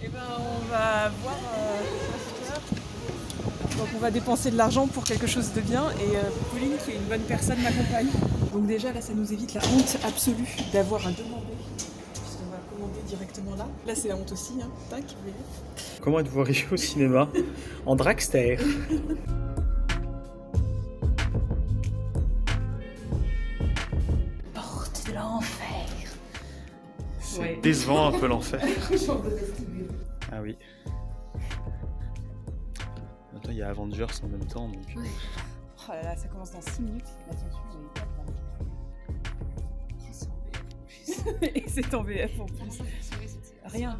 Eh ben, on va voir After. Donc on va dépenser de l'argent pour quelque chose de bien et Pauline, qui est une bonne personne, m'accompagne. Donc déjà là, ça nous évite la honte absolue d'avoir à demander, puisqu'on va commander directement là. Là, c'est la honte aussi, hein. Tac, vous voyez. Comment êtes-vous arrivé au cinéma? En dragster. Porte de l'enfer. C'est Ouais. décevant un peu l'enfer. Genre de vestibule. Ah oui. En même temps, il y a Avengers en même temps, donc... Ouais. Oh là là, ça commence dans 6 minutes. Attention, vous n'avez pas de Et c'est en VF en plus. Rien.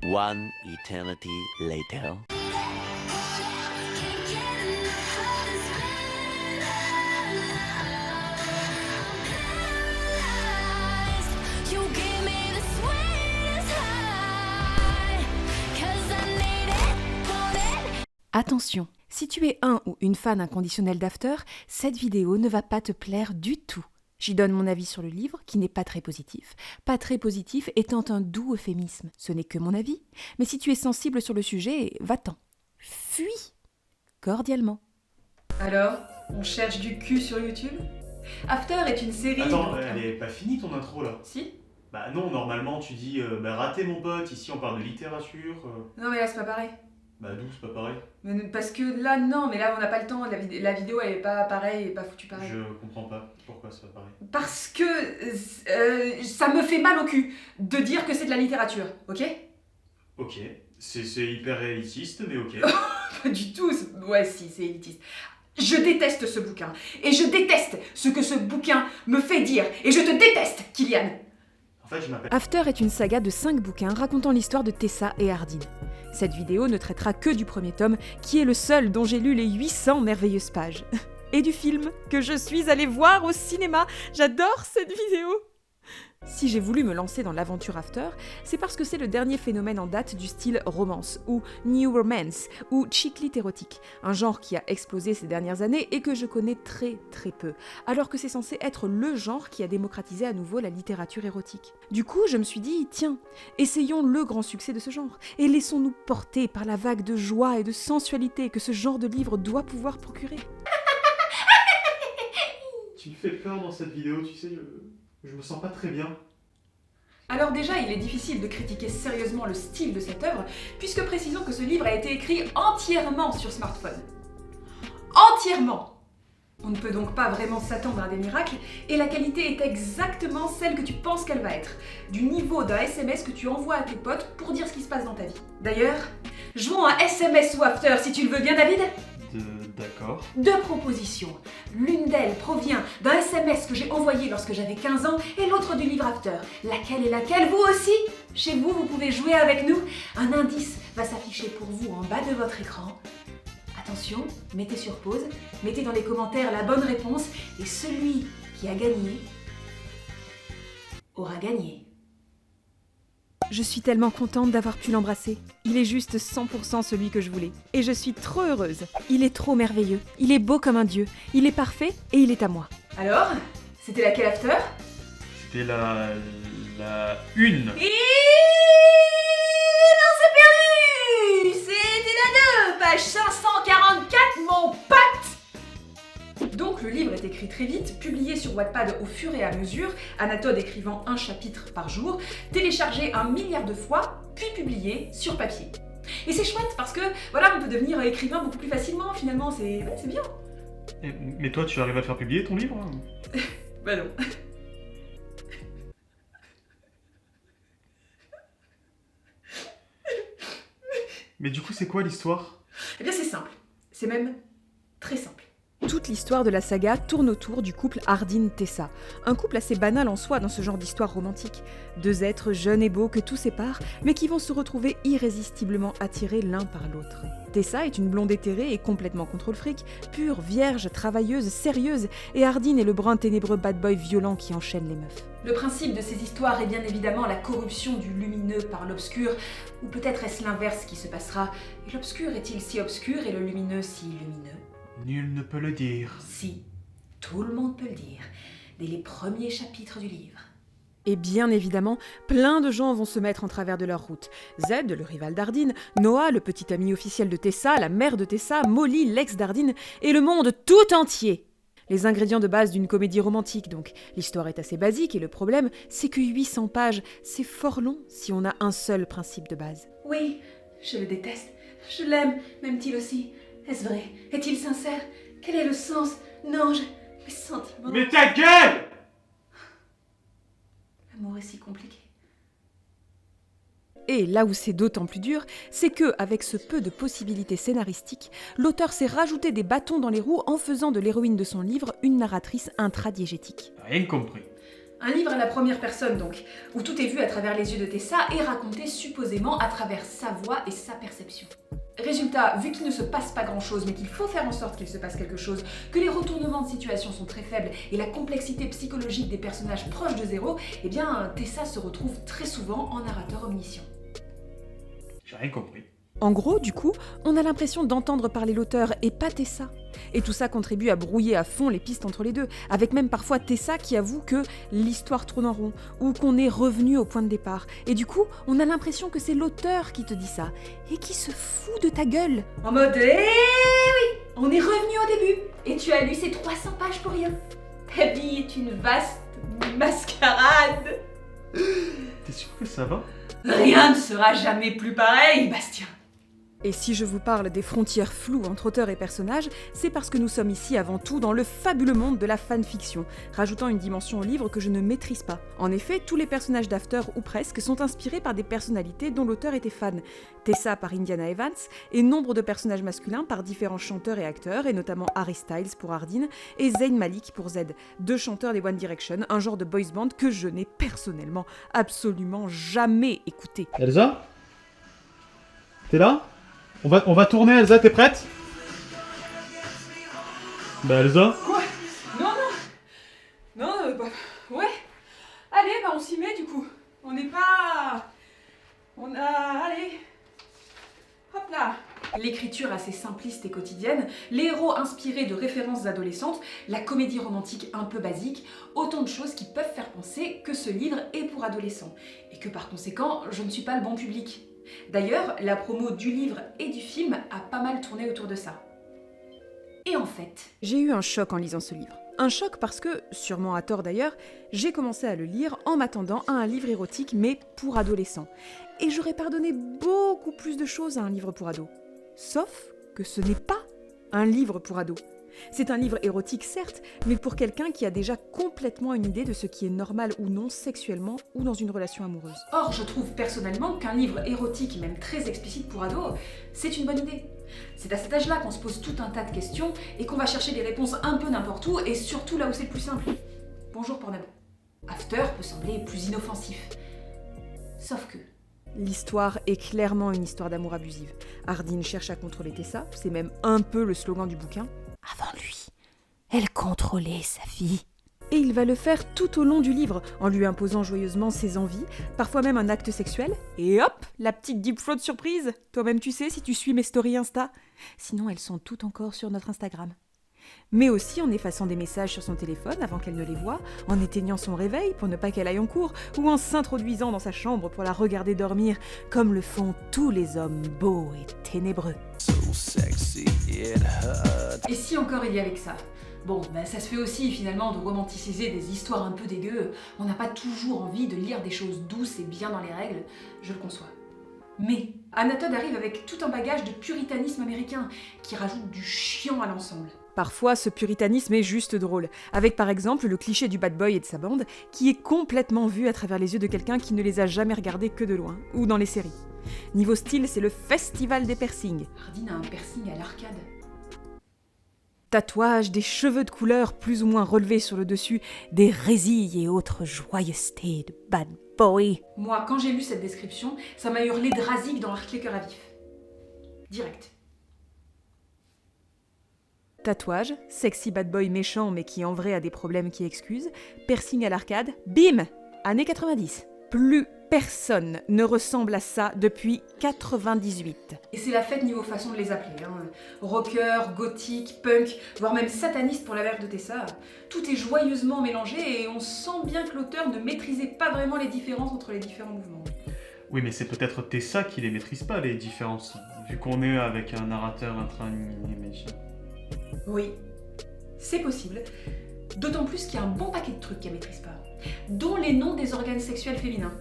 One eternity later. Attention, si tu es un ou une fan inconditionnelle d'After, cette vidéo ne va pas te plaire du tout. J'y donne mon avis sur le livre, qui n'est pas très positif. Pas très positif étant un doux euphémisme. Ce n'est que mon avis. Mais si tu es sensible sur le sujet, va-t'en. Fuis cordialement. Alors, on cherche du cul sur YouTube? After est une série... Attends, elle est pas finie ton intro là? Si? Bah non, normalement tu dis raté mon pote, ici on parle de littérature. Non mais là c'est pas pareil. Bah d'où c'est pas pareil? Parce que là non, mais là on n'a pas le temps, la vidéo elle est pas pareille, elle est pas foutue pareil. Je comprends pas pourquoi c'est pas pareil. Parce que ça me fait mal au cul de dire que c'est de la littérature, ok? Ok, c'est hyper élitiste mais ok. Pas du tout, ouais si, c'est élitiste. Je déteste ce bouquin, et je déteste ce que ce bouquin me fait dire, et je te déteste, Kylian! En fait je m'appelle... After est une saga de 5 bouquins racontant l'histoire de Tessa et Hardin. Cette vidéo ne traitera que du premier tome, qui est le seul dont j'ai lu les 800 merveilleuses pages. Et du film, que je suis allée voir au cinéma. J'adore cette vidéo! Si j'ai voulu me lancer dans l'aventure After, c'est parce que c'est le dernier phénomène en date du style romance, ou new romance, ou chick lit érotique, un genre qui a explosé ces dernières années et que je connais très très peu, alors que c'est censé être le genre qui a démocratisé à nouveau la littérature érotique. Du coup, je me suis dit, tiens, essayons le grand succès de ce genre, et laissons-nous porter par la vague de joie et de sensualité que ce genre de livre doit pouvoir procurer. Tu me fais peur dans cette vidéo, tu sais, je me sens pas très bien. Alors déjà, il est difficile de critiquer sérieusement le style de cette œuvre, puisque précisons que ce livre a été écrit entièrement sur smartphone. Entièrement! On ne peut donc pas vraiment s'attendre à des miracles, et la qualité est exactement celle que tu penses qu'elle va être, du niveau d'un SMS que tu envoies à tes potes pour dire ce qui se passe dans ta vie. D'ailleurs, jouons un SMS ou After si tu le veux bien, David? D'accord. Deux propositions. L'une d'elles provient d'un SMS que j'ai envoyé lorsque j'avais 15 ans et l'autre du livre After. Laquelle est laquelle? Vous aussi? Chez vous, vous pouvez jouer avec nous. Un indice va s'afficher pour vous en bas de votre écran. Attention, mettez sur pause, mettez dans les commentaires la bonne réponse et celui qui a gagné aura gagné. Je suis tellement contente d'avoir pu l'embrasser. Il est juste 100% celui que je voulais. Et je suis trop heureuse. Il est trop merveilleux. Il est beau comme un dieu. Il est parfait et il est à moi. Alors, c'était laquelle After? C'était la une. Et non, c'est perdu! C'était la 2, page 544, mon pote! Donc le livre est écrit très vite, publié sur Wattpad au fur et à mesure, Anatole écrivant un chapitre par jour, téléchargé 1 milliard de fois, puis publié sur papier. Et c'est chouette parce que voilà, on peut devenir écrivain beaucoup plus facilement finalement, c'est bien. Mais toi tu arrives à te faire publier ton livre? Bah non. Mais du coup c'est quoi l'histoire? Eh bien c'est simple, c'est même très simple. Toute l'histoire de la saga tourne autour du couple Hardin-Tessa. Un couple assez banal en soi dans ce genre d'histoire romantique. Deux êtres jeunes et beaux que tout sépare, mais qui vont se retrouver irrésistiblement attirés l'un par l'autre. Tessa est une blonde éthérée et complètement contre le fric, pure, vierge, travailleuse, sérieuse, et Hardin est le brun ténébreux bad boy violent qui enchaîne les meufs. Le principe de ces histoires est bien évidemment la corruption du lumineux par l'obscur, ou peut-être est-ce l'inverse qui se passera, et l'obscur est-il si obscur et le lumineux si lumineux? Nul ne peut le dire. Si, tout le monde peut le dire, dès les premiers chapitres du livre. Et bien évidemment, plein de gens vont se mettre en travers de leur route. Zed, le rival d'Ardine, Noah, le petit ami officiel de Tessa, la mère de Tessa, Molly, l'ex d'Ardine, et le monde tout entier. Les ingrédients de base d'une comédie romantique, donc. L'histoire est assez basique et le problème, c'est que 800 pages, c'est fort long si on a un seul principe de base. Oui, je le déteste. Je l'aime, m'aime-t-il aussi? Est-ce vrai? Est-il sincère? Quel est le sens? Non, mes sentiments... Mais ta gueule! L'amour est si compliqué. Et là où c'est d'autant plus dur, c'est que, avec ce peu de possibilités scénaristiques, l'auteur s'est rajouté des bâtons dans les roues en faisant de l'héroïne de son livre une narratrice intradiégétique. Rien compris. Un livre à la première personne donc, où tout est vu à travers les yeux de Tessa et raconté supposément à travers sa voix et sa perception. Résultat, vu qu'il ne se passe pas grand-chose, mais qu'il faut faire en sorte qu'il se passe quelque chose, que les retournements de situation sont très faibles et la complexité psychologique des personnages proche de zéro, eh bien Tessa se retrouve très souvent en narrateur omniscient. J'ai rien compris. En gros, du coup, on a l'impression d'entendre parler l'auteur et pas Tessa. Et tout ça contribue à brouiller à fond les pistes entre les deux, avec même parfois Tessa qui avoue que l'histoire tourne en rond, ou qu'on est revenu au point de départ. Et du coup, on a l'impression que c'est l'auteur qui te dit ça, et qui se fout de ta gueule. En mode eh oui, on est revenu au début, et tu as lu ces 300 pages pour rien. Ta vie est une vaste mascarade. T'es sûr que ça va? Rien ne sera jamais plus pareil, Bastien. Et si je vous parle des frontières floues entre auteur et personnage, c'est parce que nous sommes ici avant tout dans le fabuleux monde de la fanfiction, rajoutant une dimension au livre que je ne maîtrise pas. En effet, tous les personnages d'After, ou presque, sont inspirés par des personnalités dont l'auteur était fan. Tessa par Indiana Evans, et nombre de personnages masculins par différents chanteurs et acteurs, et notamment Harry Styles pour Ardine, et Zayn Malik pour Zed, deux chanteurs des One Direction, un genre de boys band que je n'ai personnellement absolument jamais écouté. Elsa? T'es là? On va tourner, Elsa, t'es prête? Bah Elsa? Quoi? Non, ouais. Allez, on s'y met du coup. Allez. Hop là. L'écriture assez simpliste et quotidienne, les héros inspirés de références adolescentes, la comédie romantique un peu basique, autant de choses qui peuvent faire penser que ce livre est pour adolescents. Et que par conséquent, je ne suis pas le bon public. D'ailleurs, la promo du livre et du film a pas mal tourné autour de ça. Et en fait... J'ai eu un choc en lisant ce livre. Un choc parce que, sûrement à tort d'ailleurs, j'ai commencé à le lire en m'attendant à un livre érotique mais pour adolescents. Et j'aurais pardonné beaucoup plus de choses à un livre pour ados. Sauf que ce n'est pas un livre pour ados. C'est un livre érotique certes, mais pour quelqu'un qui a déjà complètement une idée de ce qui est normal ou non sexuellement ou dans une relation amoureuse. Or, je trouve personnellement qu'un livre érotique, même très explicite pour ados, c'est une bonne idée. C'est à cet âge-là qu'on se pose tout un tas de questions et qu'on va chercher des réponses un peu n'importe où et surtout là où c'est le plus simple. Bonjour Pornhub. After peut sembler plus inoffensif. Sauf que... L'histoire est clairement une histoire d'amour abusive. Ardine cherche à contrôler Tessa, c'est même un peu le slogan du bouquin. Avant lui, elle contrôlait sa vie. Et il va le faire tout au long du livre, en lui imposant joyeusement ses envies, parfois même un acte sexuel, et hop, la petite deep throat surprise. Toi-même tu sais si tu suis mes stories Insta. Sinon elles sont toutes encore sur notre Instagram. Mais aussi en effaçant des messages sur son téléphone avant qu'elle ne les voie, en éteignant son réveil pour ne pas qu'elle aille en cours, ou en s'introduisant dans sa chambre pour la regarder dormir, comme le font tous les hommes beaux et ténébreux. Et si encore il y avait que ça? Bon, ça se fait aussi finalement de romanticiser des histoires un peu dégueu. On n'a pas toujours envie de lire des choses douces et bien dans les règles, je le conçois. Mais Anna Todd arrive avec tout un bagage de puritanisme américain qui rajoute du chiant à l'ensemble. Parfois, ce puritanisme est juste drôle, avec par exemple le cliché du bad boy et de sa bande, qui est complètement vu à travers les yeux de quelqu'un qui ne les a jamais regardés que de loin, ou dans les séries. Niveau style, c'est le festival des piercings. Ardine a un piercing à l'arcade. Tatouages, des cheveux de couleur plus ou moins relevés sur le dessus, des résilles et autres joyeusetés de bad boy. Moi, quand j'ai lu cette description, ça m'a hurlé Drazik dans Arc les cœurs à vif. Direct. Tatouage, sexy bad boy méchant mais qui en vrai a des problèmes qui excusent, piercing à l'arcade, bim, années 90. Plus personne ne ressemble à ça depuis 98. Et c'est la fête niveau façon de les appeler. Rocker, gothique, punk, voire même sataniste pour la mère de Tessa. Tout est joyeusement mélangé et on sent bien que l'auteur ne maîtrisait pas vraiment les différences entre les différents mouvements. Oui, mais c'est peut-être Tessa qui les maîtrise pas, les différences, vu qu'on est avec un narrateur intra-imaginaire. Oui, c'est possible. D'autant plus qu'il y a un bon paquet de trucs qu'elle maîtrise pas, dont les noms des organes sexuels féminins.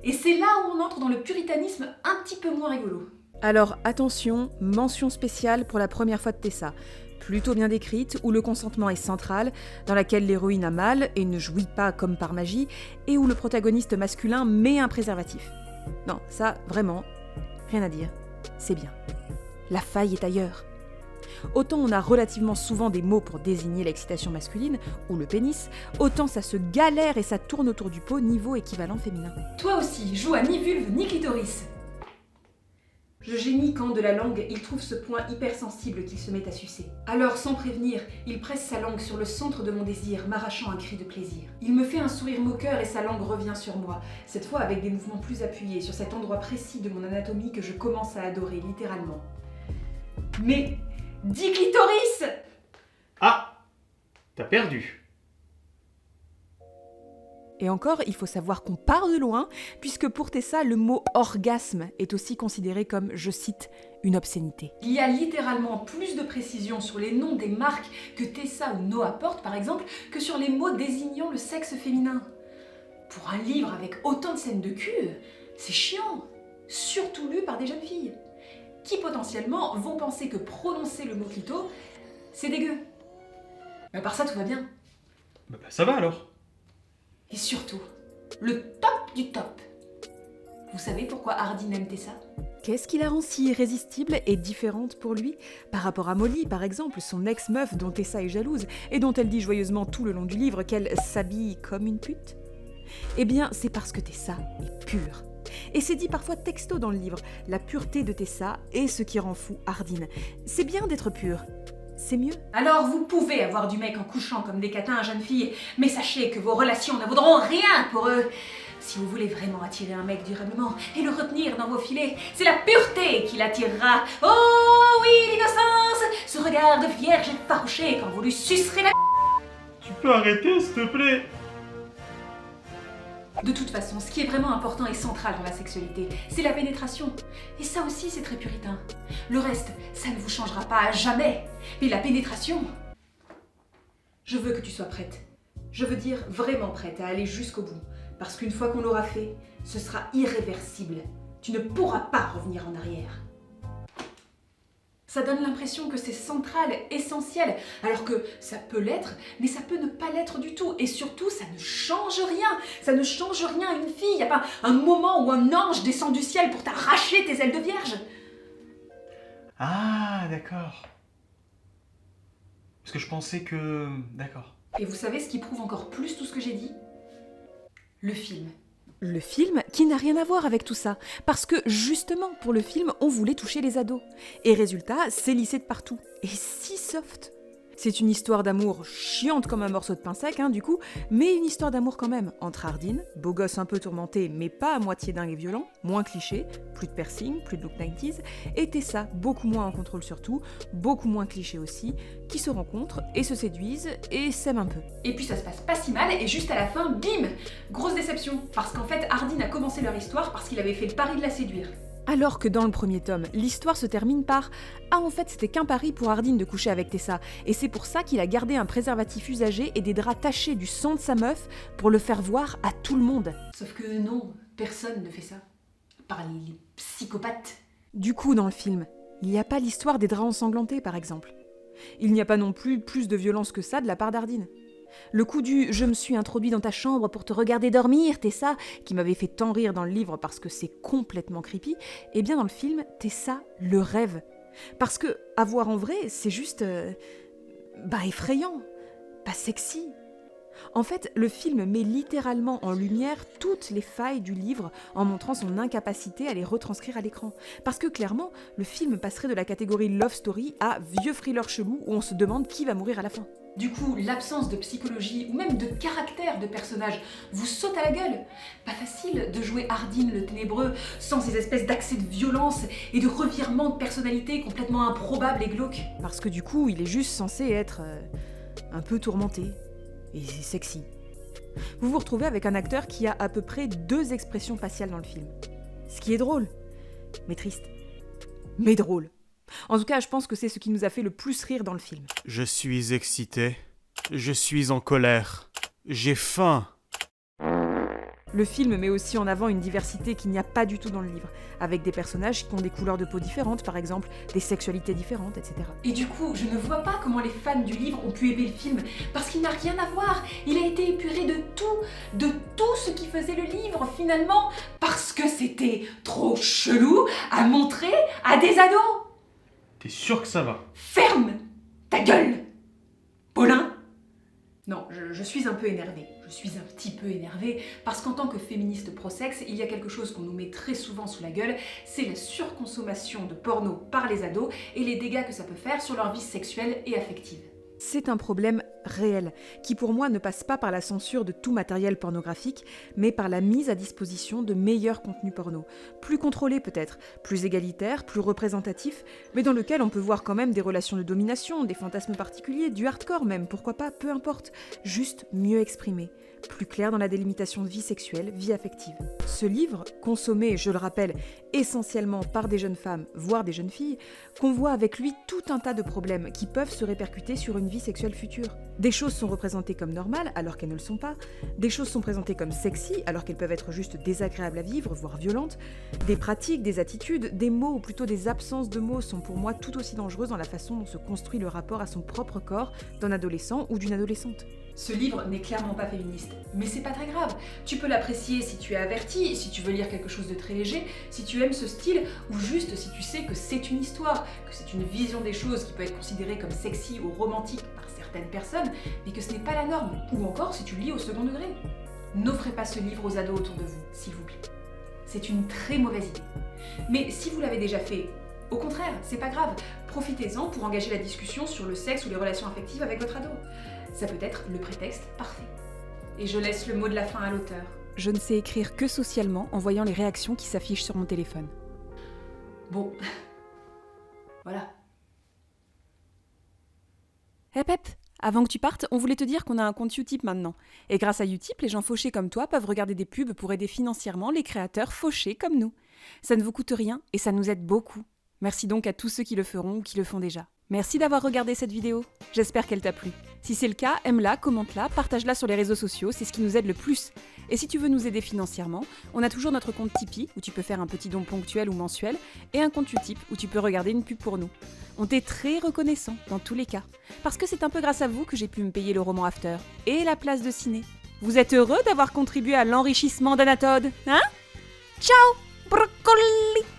Et c'est là où on entre dans le puritanisme un petit peu moins rigolo. Alors attention, mention spéciale pour la première fois de Tessa. Plutôt bien décrite, où le consentement est central, dans laquelle l'héroïne a mal et ne jouit pas comme par magie, et où le protagoniste masculin met un préservatif. Non, ça, vraiment, rien à dire. C'est bien. La faille est ailleurs. Autant on a relativement souvent des mots pour désigner l'excitation masculine, ou le pénis, autant ça se galère et ça tourne autour du pot niveau équivalent féminin. Toi aussi, joue à ni vulve ni clitoris. Je gémis quand, de la langue, il trouve ce point hypersensible qu'il se met à sucer. Alors, sans prévenir, il presse sa langue sur le centre de mon désir, m'arrachant un cri de plaisir. Il me fait un sourire moqueur et sa langue revient sur moi, cette fois avec des mouvements plus appuyés, sur cet endroit précis de mon anatomie que je commence à adorer, littéralement. Mais, dis clitoris! Ah! T'as perdu. Et encore, il faut savoir qu'on part de loin, puisque pour Tessa, le mot orgasme est aussi considéré comme, je cite, une obscénité. Il y a littéralement plus de précision sur les noms des marques que Tessa ou Noah portent, par exemple, que sur les mots désignant le sexe féminin. Pour un livre avec autant de scènes de cul, c'est chiant, surtout lu par des jeunes filles, qui potentiellement vont penser que prononcer le mot clito, c'est dégueu. Mais à part ça, tout va bien. Bah ça va alors. Et surtout, le top du top. Vous savez pourquoi Hardin aime Tessa ? Qu'est-ce qui la rend si irrésistible et différente pour lui ? Par rapport à Molly, par exemple, son ex-meuf dont Tessa est jalouse et dont elle dit joyeusement tout le long du livre qu'elle s'habille comme une pute ? Eh bien, c'est parce que Tessa est pure. Et c'est dit parfois texto dans le livre, la pureté de Tessa est ce qui rend fou Hardin. C'est bien d'être pure. C'est mieux. Alors vous pouvez avoir du mec en couchant comme des catins à jeunes filles, mais sachez que vos relations ne vaudront rien pour eux. Si vous voulez vraiment attirer un mec durablement et le retenir dans vos filets, c'est la pureté qui l'attirera. Oh oui, l'innocence, ce regard de vierge effarouchée quand vous lui sucerez la... Tu peux arrêter, s'il te plaît? De toute façon, ce qui est vraiment important et central dans la sexualité, c'est la pénétration. Et ça aussi, c'est très puritain. Le reste, ça ne vous changera pas à jamais. Mais la pénétration... Je veux que tu sois prête. Je veux dire vraiment prête à aller jusqu'au bout. Parce qu'une fois qu'on l'aura fait, ce sera irréversible. Tu ne pourras pas revenir en arrière. Ça donne l'impression que c'est central, essentiel, alors que ça peut l'être, mais ça peut ne pas l'être du tout. Et surtout, ça ne change rien. Ça ne change rien à une fille. Il n'y a pas un moment où un ange descend du ciel pour t'arracher tes ailes de vierge. Ah, d'accord. Parce que je pensais que... D'accord. Et vous savez ce qui prouve encore plus tout ce que j'ai dit ? Le film. Le film qui n'a rien à voir avec tout ça, parce que justement pour le film on voulait toucher les ados. Et résultat, c'est lissé de partout. Et si soft. C'est une histoire d'amour chiante comme un morceau de pain sec, du coup, mais une histoire d'amour quand même, entre Hardin, beau gosse un peu tourmenté, mais pas à moitié dingue et violent, moins cliché, plus de piercing, plus de look 90s, et Tessa, beaucoup moins en contrôle surtout, beaucoup moins cliché aussi, qui se rencontrent et se séduisent et s'aiment un peu. Et puis ça se passe pas si mal, et juste à la fin, bim ! Grosse déception, parce qu'en fait, Hardin a commencé leur histoire parce qu'il avait fait le pari de la séduire. Alors que dans le premier tome, l'histoire se termine par « Ah en fait c'était qu'un pari pour Hardin de coucher avec Tessa, et c'est pour ça qu'il a gardé un préservatif usagé et des draps tachés du sang de sa meuf pour le faire voir à tout le monde. » Sauf que non, personne ne fait ça. À part les psychopathes. Du coup dans le film, il n'y a pas l'histoire des draps ensanglantés par exemple. Il n'y a pas non plus de violence que ça de la part d'Hardin. Le coup du « je me suis introduit dans ta chambre pour te regarder dormir, Tessa », qui m'avait fait tant rire dans le livre parce que c'est complètement creepy, et bien dans le film, Tessa le rêve. Parce que, à voir en vrai, c'est juste... effrayant, pas sexy. En fait, le film met littéralement en lumière toutes les failles du livre en montrant son incapacité à les retranscrire à l'écran. Parce que clairement, le film passerait de la catégorie love story à vieux thriller chelou où on se demande qui va mourir à la fin. Du coup, l'absence de psychologie ou même de caractère de personnage vous saute à la gueule. Pas facile de jouer Hardin le ténébreux sans ces espèces d'accès de violence et de revirements de personnalité complètement improbables et glauques. Parce que du coup, il est juste censé être un peu tourmenté et sexy. Vous vous retrouvez avec un acteur qui a à peu près 2 expressions faciales dans le film. Ce qui est drôle, mais triste. Mais drôle. En tout cas, je pense que c'est ce qui nous a fait le plus rire dans le film. Je suis excité. Je suis en colère. J'ai faim. Le film met aussi en avant une diversité qu'il n'y a pas du tout dans le livre, avec des personnages qui ont des couleurs de peau différentes, par exemple, des sexualités différentes, etc. Et du coup, je ne vois pas comment les fans du livre ont pu aimer le film, parce qu'il n'a rien à voir. Il a été épuré de tout ce qui faisait le livre, finalement, parce que c'était trop chelou à montrer à des ados. T'es sûr que ça va? Ferme ta gueule, Paulin. Non, je suis un peu énervée. Je suis un petit peu énervée parce qu'en tant que féministe pro-sexe, il y a quelque chose qu'on nous met très souvent sous la gueule, c'est la surconsommation de porno par les ados et les dégâts que ça peut faire sur leur vie sexuelle et affective. C'est un problème réel, qui pour moi ne passe pas par la censure de tout matériel pornographique, mais par la mise à disposition de meilleurs contenus porno, plus contrôlés peut-être, plus égalitaires, plus représentatifs, mais dans lequel on peut voir quand même des relations de domination, des fantasmes particuliers, du hardcore même, pourquoi pas, peu importe, juste mieux exprimés, plus clair dans la délimitation de vie sexuelle, vie affective. Ce livre, consommé, je le rappelle, essentiellement par des jeunes femmes, voire des jeunes filles, convoit avec lui tout un tas de problèmes qui peuvent se répercuter sur une vie sexuelle future. Des choses sont représentées comme normales alors qu'elles ne le sont pas, des choses sont présentées comme sexy alors qu'elles peuvent être juste désagréables à vivre, voire violentes, des pratiques, des attitudes, des mots ou plutôt des absences de mots sont pour moi tout aussi dangereuses dans la façon dont se construit le rapport à son propre corps d'un adolescent ou d'une adolescente. Ce livre n'est clairement pas féministe, mais c'est pas très grave. Tu peux l'apprécier si tu es averti, si tu veux lire quelque chose de très léger, si tu aimes ce style, ou juste si tu sais que c'est une histoire, que c'est une vision des choses qui peut être considérée comme sexy ou romantique par certaines personnes, mais que ce n'est pas la norme, ou encore si tu le lis au second degré. N'offrez pas ce livre aux ados autour de vous, s'il vous plaît. C'est une très mauvaise idée. Mais si vous l'avez déjà fait, au contraire, c'est pas grave, profitez-en pour engager la discussion sur le sexe ou les relations affectives avec votre ado. Ça peut être le prétexte parfait. Et je laisse le mot de la fin à l'auteur. Je ne sais écrire que socialement en voyant les réactions qui s'affichent sur mon téléphone. Bon, voilà. Pep, avant que tu partes, on voulait te dire qu'on a un compte Utip maintenant. Et grâce à Utip, les gens fauchés comme toi peuvent regarder des pubs pour aider financièrement les créateurs fauchés comme nous. Ça ne vous coûte rien et ça nous aide beaucoup. Merci donc à tous ceux qui le feront ou qui le font déjà. Merci d'avoir regardé cette vidéo, j'espère qu'elle t'a plu. Si c'est le cas, aime-la, commente-la, partage-la sur les réseaux sociaux, c'est ce qui nous aide le plus. Et si tu veux nous aider financièrement, on a toujours notre compte Tipeee, où tu peux faire un petit don ponctuel ou mensuel, et un compte Utip, où tu peux regarder une pub pour nous. On t'est très reconnaissant, dans tous les cas. Parce que c'est un peu grâce à vous que j'ai pu me payer le roman After, et la place de ciné. Vous êtes heureux d'avoir contribué à l'enrichissement d'Anatode, hein? Ciao, brocoli!